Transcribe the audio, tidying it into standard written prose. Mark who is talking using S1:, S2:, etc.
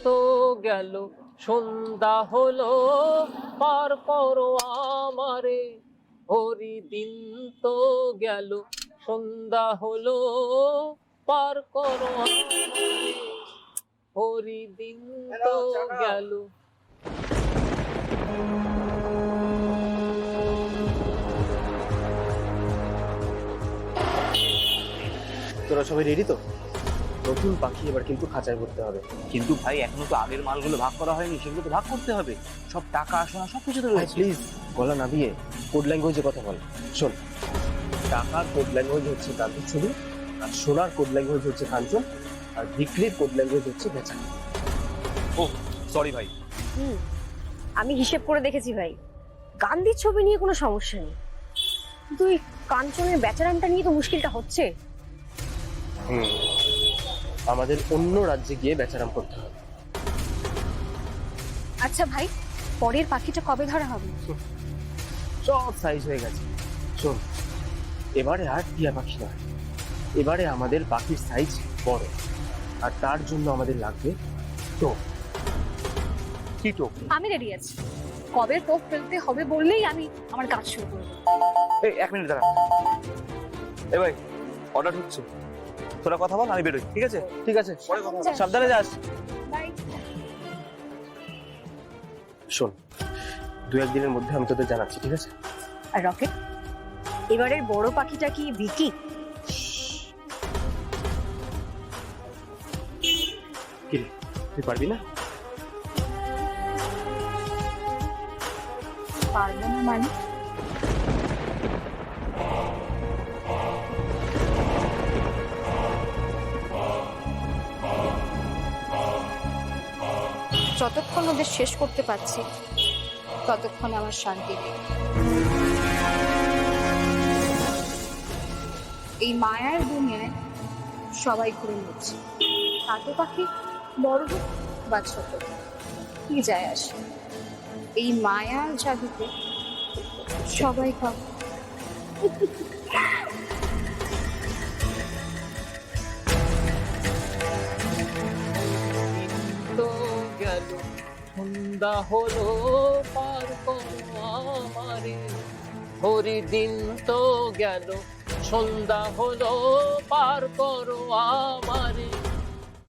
S1: তো গেল, সন্ধ্যা হলো, পার করো আমারে। হরি দিন তো গেল, সন্ধ্যা হলো, পার করো আমারে। হরি দিন তো গেল।
S2: তোরা সবাই রেডি তো? নতুন পাখি এবার কিন্তু খাঁচায় ভরতে হবে।
S3: কিন্তু ভাই এখনো তো আগের মালগুলো ভাগ করা হয়নি, সেগুলো তো ভাগ করতে হবে। সব টাকা আসনা সবকিছু তো
S2: ভাই
S3: রয়েছে।
S2: প্লিজ গলা নামিয়ে কোড ল্যাঙ্গুয়েজে কথা বল। শোন, টাকার কোড ল্যাঙ্গুয়েজ হচ্ছে গান্ধীর ছবি, আর সোনার কোড ল্যাঙ্গুয়েজ হচ্ছে কাঞ্চন, আর বিক্রির কোড ল্যাঙ্গুয়েজ হচ্ছে বেচা।
S3: ও সরি ভাই।
S4: আমি হিসেব করে দেখেছি ভাই, গান্ধীর ছবি নিয়ে কোনো সমস্যা নেই, কিন্তু এই কাঞ্চনের বেচারামটা নিয়ে তো মুশকিলটা হচ্ছে।
S2: আমাদের অন্য রাজ্যে গিয়ে বেচারাম করতে হবে।
S4: আচ্ছা ভাই, পরের পাখিটা কবে ধরা হবে?
S2: সব সাইজ হয়ে গেছে। শোন, এবারে আর টিয়া পাখি নয়, এবারে আমাদের পাখির সাইজ বড়, আর তার জন্য আমাদের লাগবে টোপ।
S3: কি তো?
S4: আমি রেডি আছি, কবে টোপ ফেলতে হবে বললেই আমি আমার কাজ শুরু করবো।
S3: এই এক মিনিট দাঁড়া। এ ভাই, অর্ডার হচ্ছে, তোরা কথা বল, আমি বেরোই। ঠিক আছে?
S2: ঠিক আছে,
S3: পরে কথা হবে। সাবধানে যাস।
S4: বাই।
S2: শোন, দু একদিনের মধ্যে আমি তোদের জানাচ্ছি, ঠিক আছে?
S4: আর রকেট, এবারের বড় পাখিটা কি ভিকি?
S2: কি রে, তুই পারবি না?
S4: পারবো না মানে? যতক্ষণ ওদের শেষ করতে পারছি ততক্ষণ আমার শান্তি নেই। এই মায়ার দুনিয়ায় সবাই ঘুরে নিচ্ছে, তাতে পাখি বড় হোক বা ছোট কি যায় আসে, এই মায়ার জাদুতে সবাই খাবে।
S1: তো গেল, সন্ধ্যা হলো, পার করো আমারে। হরি দিন তো গেল, সন্ধ্যা হলো, পার করো আমারে।